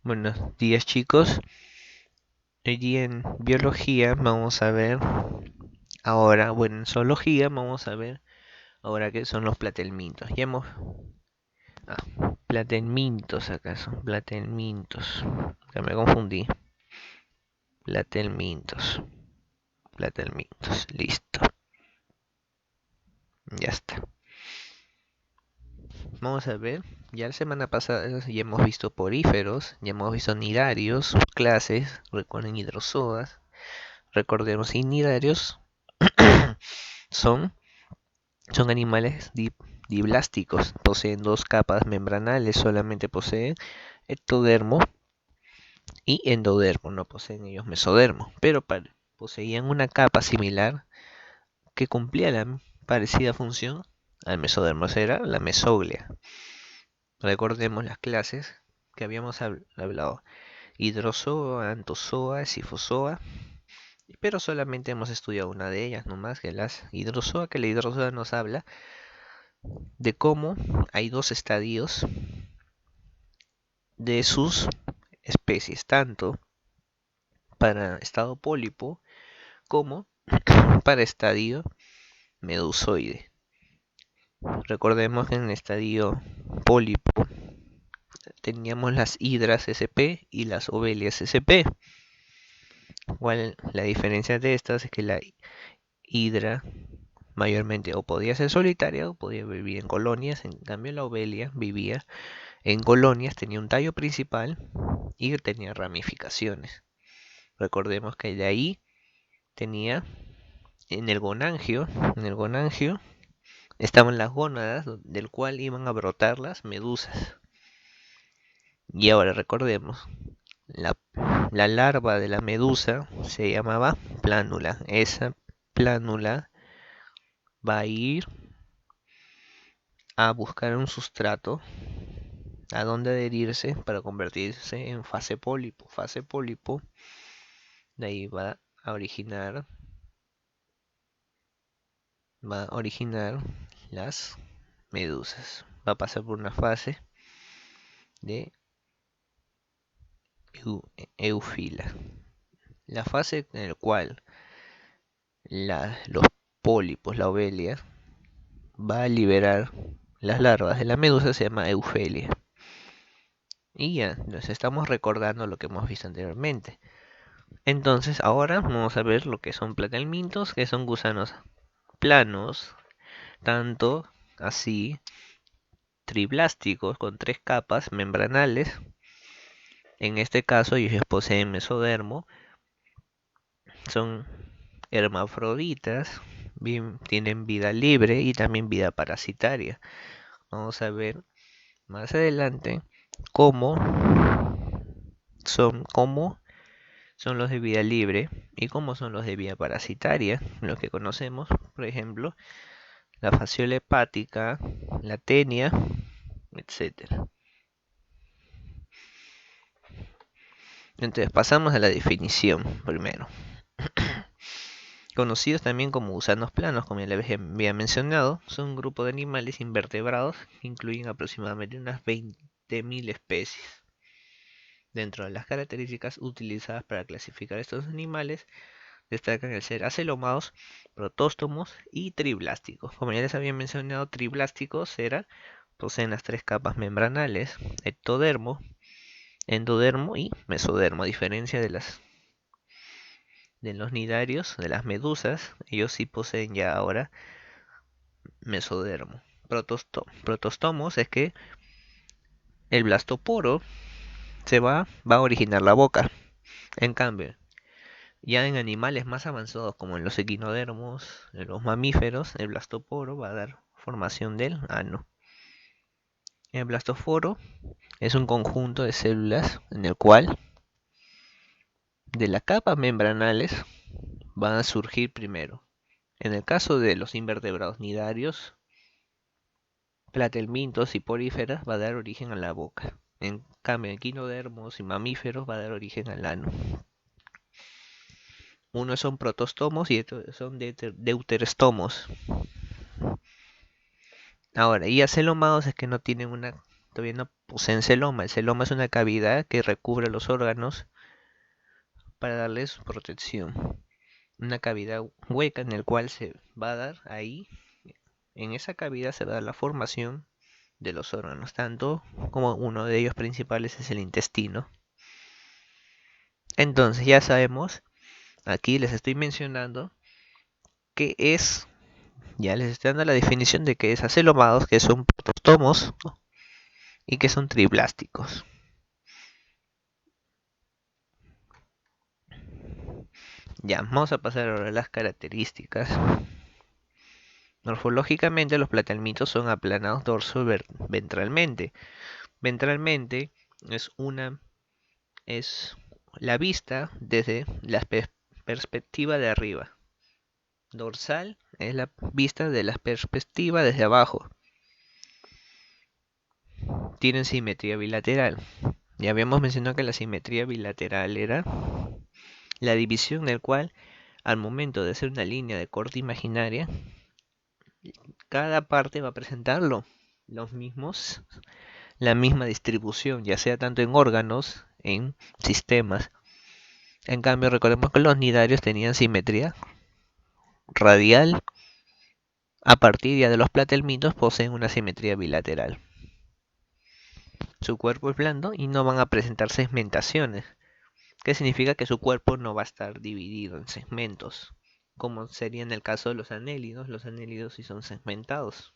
Buenos días, chicos. Hoy día en biología vamos a ver ahora, bueno, en zoología vamos a ver ahora qué son los platelmintos. Platelmintos acaso, platelmintos. Ya me confundí. Platelmintos, platelmintos, listo. Ya está. Vamos a ver, ya la semana pasada ya hemos visto poríferos, ya hemos visto nidarios, clases, recuerden hidrozoas, recordemos nidarios son Son animales diblásticos, poseen dos capas membranales, solamente poseen ectodermo y endodermo, no poseen ellos mesodermo, pero poseían una capa similar que cumplía la parecida función al mesodermo, era la mesoglia. Recordemos las clases que habíamos hablado: hidrozoa, antozoa, sifozoa, pero solamente hemos estudiado una de ellas, no más que las hidrozoa, que la hidrozoa nos habla de cómo hay dos estadios de sus especies, tanto para estado pólipo como para estadio medusoide. Recordemos que en el estadio pólipo teníamos las hidras sp y las ovelias sp. ¿Cuál la diferencia de estas? Es que la hidra mayormente o podía ser solitaria o podía vivir en colonias, en cambio la ovelia vivía en colonias, tenía un tallo principal y tenía ramificaciones. Recordemos que de ahí tenía en el gonangio estaban las gónadas del cual iban a brotar las medusas. Y ahora recordemos, la, la larva de la medusa se llamaba plánula. Esa plánula va a ir a buscar un sustrato a donde adherirse para convertirse en fase pólipo. Fase pólipo, de ahí va a originar las medusas. Va a pasar por una fase de eufila. La fase en la cual los pólipos, la ovelia, va a liberar las larvas de la medusa se llama eufelia. Y ya, nos estamos recordando lo que hemos visto anteriormente. Entonces, ahora vamos a ver lo que son platelmintos, que son gusanos planos, tanto así triblásticos con tres capas membranales. En este caso, ellos poseen mesodermo, son hermafroditas, tienen vida libre y también vida parasitaria. Vamos a ver más adelante cómo cómo son los de vida libre y cómo son los de vida parasitaria, los que conocemos, por ejemplo, la fasciola hepática, la tenia, etcétera. Entonces pasamos a la definición primero. Conocidos también como gusanos planos, como ya les había mencionado, son un grupo de animales invertebrados que incluyen aproximadamente unas 20.000 especies. Dentro de las características utilizadas para clasificar estos animales destacan el ser acelomados, protóstomos y triblásticos. Como ya les había mencionado, triblásticos poseen las tres capas membranales: ectodermo, endodermo y mesodermo. A diferencia de los nidarios, de las medusas, ellos sí poseen ya ahora mesodermo. Protostomos es que el blastoporo va a originar la boca. En cambio, ya en animales más avanzados como en los equinodermos, en los mamíferos, el blastoporo va a dar formación del ano. El blastoforo es un conjunto de células en el cual de las capas membranales van a surgir primero. En el caso de los invertebrados nidarios, platelmintos y poríferas va a dar origen a la boca. En cambio, en equinodermos y mamíferos va a dar origen al ano. Unos son protostomos y otros son deuterostomos. Ahora, y acelomados es que no tienen una todavía no poseen celoma. El celoma es una cavidad que recubre los órganos para darles protección. Una cavidad hueca en el cual se va a dar ahí, en esa cavidad se va a dar la formación de los órganos, tanto como uno de ellos principales es el intestino. Entonces ya sabemos, aquí les estoy mencionando qué es, ya les estoy dando la definición de qué es acelomados, que son protostomos y que son triblásticos. Ya, vamos a pasar ahora a las características. Morfológicamente los platelmitos son aplanados dorso-ventralmente. Ventralmente es la vista desde la perspectiva de arriba. Dorsal es la vista de la perspectiva desde abajo. Tienen simetría bilateral. Ya habíamos mencionado que la simetría bilateral era la división del cual al momento de hacer una línea de corte imaginaria, cada parte va a presentar la misma distribución, ya sea tanto en órganos, en sistemas. En cambio, recordemos que los nidarios tenían simetría radial. A partir ya de los platelmitos poseen una simetría bilateral. Su cuerpo es blando y no van a presentar segmentaciones, que significa que su cuerpo no va a estar dividido en segmentos, como sería en el caso de los anélidos. Los anélidos sí son segmentados.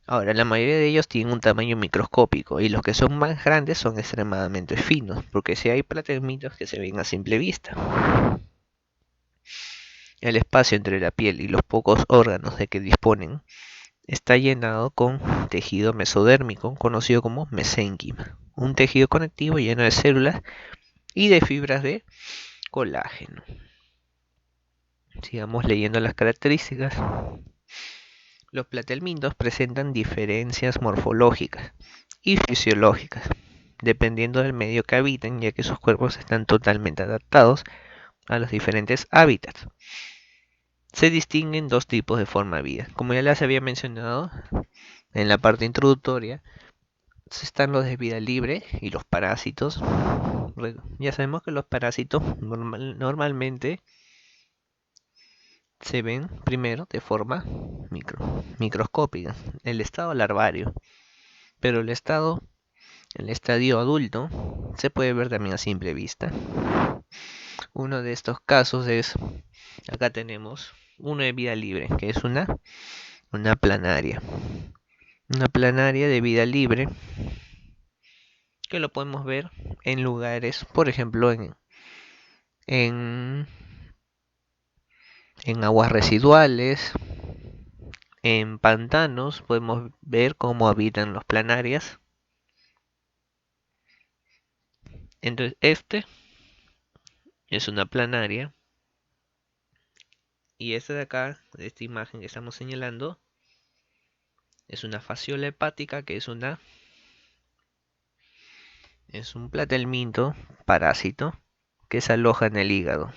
Ahora, la mayoría de ellos tienen un tamaño microscópico y los que son más grandes son extremadamente finos, porque si hay platelmitos que se ven a simple vista. El espacio entre la piel y los pocos órganos de que disponen está llenado con tejido mesodérmico, conocido como mesénquima, un tejido conectivo lleno de células y de fibras de colágeno. Sigamos leyendo las características. Los platelmintos presentan diferencias morfológicas y fisiológicas, dependiendo del medio que habitan, ya que sus cuerpos están totalmente adaptados a los diferentes hábitats. Se distinguen dos tipos de forma vida. Como ya les había mencionado en la parte introductoria, están los de vida libre y los parásitos. Ya sabemos que los parásitos normalmente se ven primero de forma microscópica, el estado larvario, pero el estadio adulto se puede ver también a simple vista. Uno de estos casos es, acá tenemos uno de vida libre, que es una planaria. Una planaria de vida libre que lo podemos ver en lugares, por ejemplo, en, en aguas residuales, en pantanos, podemos ver cómo habitan los planarias. Entonces, este es una planaria. Y esta de acá, de esta imagen que estamos señalando, es una fasciola hepática, que es un platelminto parásito que se aloja en el hígado.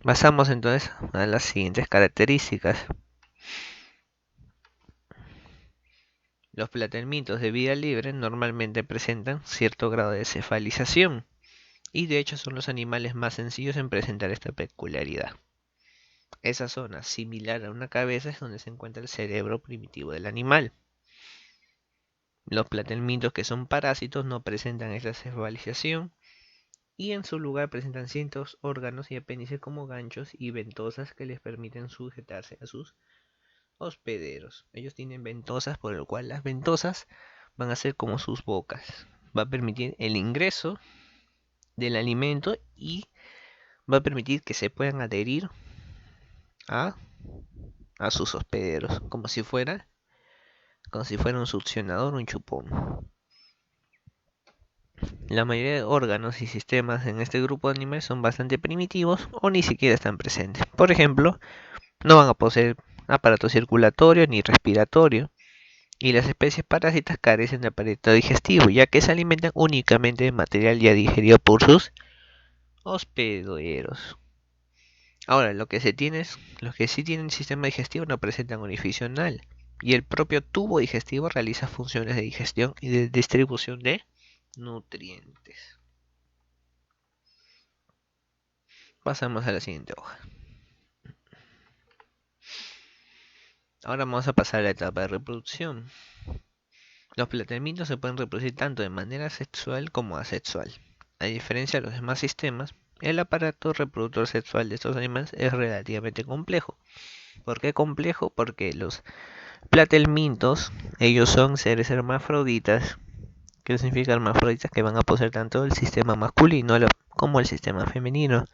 Pasamos entonces a las siguientes características. Los platelmintos de vida libre normalmente presentan cierto grado de cefalización y de hecho son los animales más sencillos en presentar esta peculiaridad. Esa zona, similar a una cabeza, es donde se encuentra el cerebro primitivo del animal. Los platelmintos que son parásitos no presentan esta cefalización y en su lugar presentan ciertos órganos y apéndices como ganchos y ventosas que les permiten sujetarse a sus hospederos. Ellos tienen ventosas, por lo cual las ventosas van a ser como sus bocas. Va a permitir el ingreso del alimento y va a permitir que se puedan adherir a sus hospederos, como si fuera un succionador o un chupón. La mayoría de órganos y sistemas en este grupo de animales son bastante primitivos o ni siquiera están presentes. Por ejemplo, no van a poseer aparato circulatorio ni respiratorio, y las especies parásitas carecen de aparato digestivo, ya que se alimentan únicamente de material ya digerido por sus hospederos. Ahora, los que sí tienen sistema digestivo no presentan orificio anal, y el propio tubo digestivo realiza funciones de digestión y de distribución de nutrientes. Pasamos a la siguiente hoja. Ahora vamos a pasar a la etapa de reproducción. Los planteamientos se pueden reproducir tanto de manera sexual como asexual. A diferencia de los demás sistemas, el aparato reproductor sexual de estos animales es relativamente complejo. ¿Por qué complejo? Porque los platelmintos, ellos son seres hermafroditas. ¿Qué significa hermafroditas? Que van a poseer tanto el sistema masculino como el sistema femenino.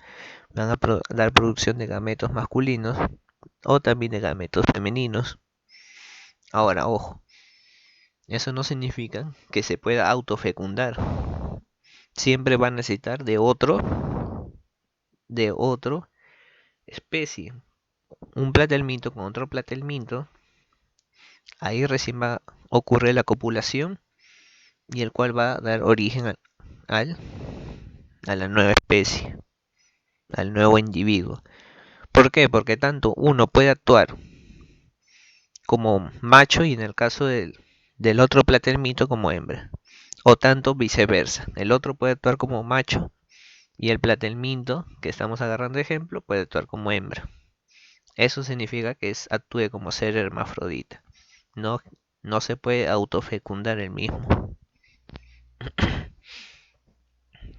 Van a dar producción de gametos masculinos o también de gametos femeninos. Ahora, ojo, eso no significa que se pueda autofecundar. Siempre va a necesitar de otro especie. Un platelminto con otro platelminto, ahí recién va a ocurrir la copulación y el cual va a dar origen al, a la nueva especie, al nuevo individuo. ¿Por qué? Porque tanto uno puede actuar como macho y en el caso del otro platelmito como hembra. O tanto viceversa. El otro puede actuar como macho y el platelminto, que estamos agarrando de ejemplo, puede actuar como hembra. Eso significa que actúe como ser hermafrodita. No, no se puede autofecundar el mismo.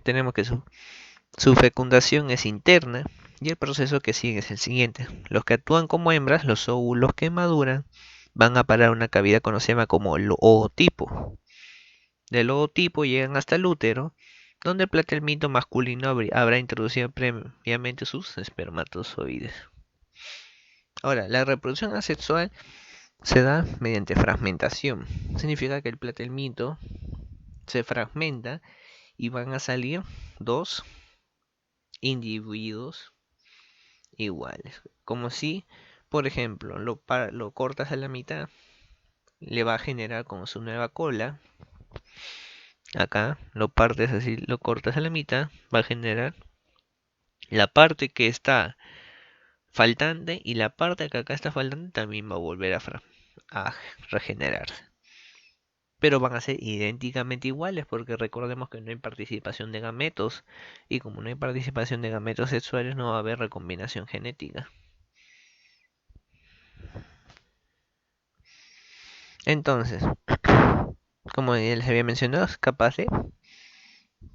Tenemos que su fecundación es interna y el proceso que sigue es el siguiente. Los que actúan como hembras, los óvulos que maduran, van a parar a una cavidad conocida como el ootipo. Del ootipo llegan hasta el útero, donde el platelminto masculino habrá introducido previamente sus espermatozoides. Ahora, la reproducción asexual se da mediante fragmentación. Significa que el platelminto se fragmenta y van a salir dos individuos iguales. Como si, por ejemplo, lo cortas a la mitad, le va a generar como su nueva cola. Acá lo partes así, lo cortas a la mitad, va a generar la parte que está faltante y la parte que acá está faltante también va a volver a regenerarse. Pero van a ser idénticamente iguales porque recordemos que no hay participación de gametos y como no hay participación de gametos sexuales no va a haber recombinación genética. Entonces, como ya les había mencionado, es capaz de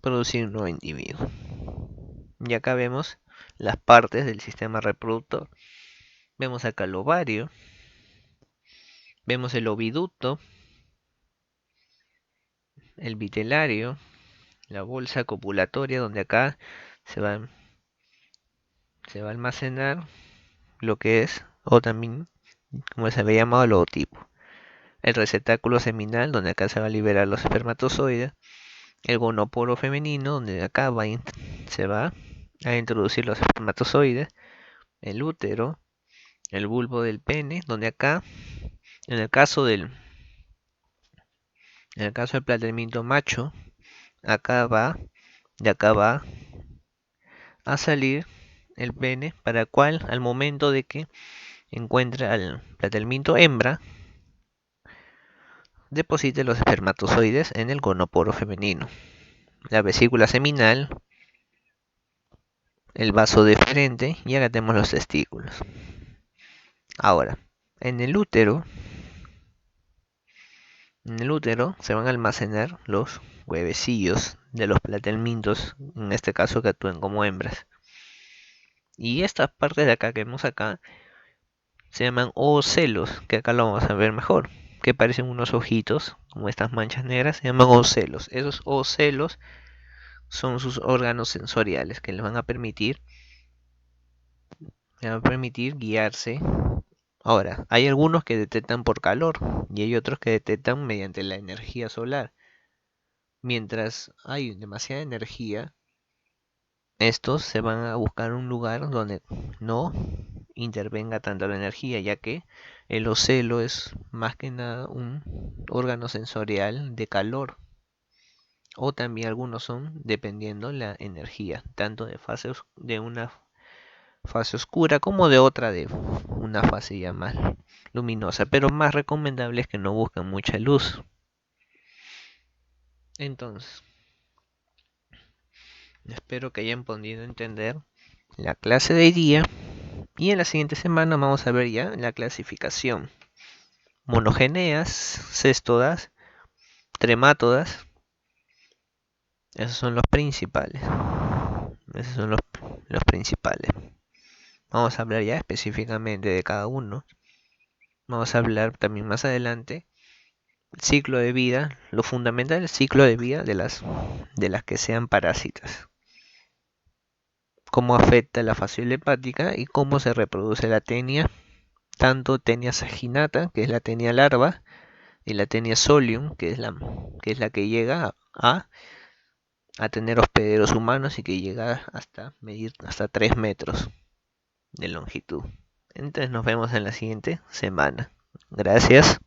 producir un nuevo individuo. Y acá vemos las partes del sistema reproductor. Vemos acá el ovario, vemos el oviducto, el vitelario, la bolsa copulatoria donde acá se va, se va a almacenar lo que es, o también como se había llamado el ootipo. El receptáculo seminal donde acá se va a liberar los espermatozoides. El gonoporo femenino donde acá se va a introducir los espermatozoides. El útero, el bulbo del pene, donde acá, en el caso del, en el caso del planteamiento macho, de acá va a salir el pene, para el cual al momento de que encuentre al planteamiento hembra, deposite los espermatozoides en el gonoporo femenino. La vesícula seminal, el vaso deferente y acá tenemos los testículos. Ahora, en el útero, se van a almacenar los huevecillos de los platelmintos, en este caso que actúan como hembras. Y estas partes de acá que vemos acá se llaman oocelos, que acá lo vamos a ver mejor, que parecen unos ojitos, como estas manchas negras, se llaman oocelos. Esos oocelos son sus órganos sensoriales que les van a permitir guiarse. Ahora, hay algunos que detectan por calor y hay otros que detectan mediante la energía solar. Mientras hay demasiada energía, estos se van a buscar un lugar donde no intervenga tanto la energía, ya que el ocelo es más que nada un órgano sensorial de calor. O también algunos son dependiendo la energía, tanto de una fase oscura como de otra de una fase ya más luminosa, pero más recomendable es que no busquen mucha luz. Entonces, espero que hayan podido entender la clase de hoy día y en la siguiente semana vamos a ver ya la clasificación. Monogeneas, céstodas, tremátodas, esos son los principales. Esos son los principales. Vamos a hablar ya específicamente de cada uno. Vamos a hablar también más adelante el ciclo de vida, lo fundamental del ciclo de vida de las que sean parásitas. Cómo afecta la fasciole hepática y cómo se reproduce la tenia, tanto tenia saginata, que es la tenia larva, y la tenia solium, que es la que llega a tener hospederos humanos y que llega hasta medir hasta 3 metros de longitud. Entonces nos vemos en la siguiente semana. Gracias.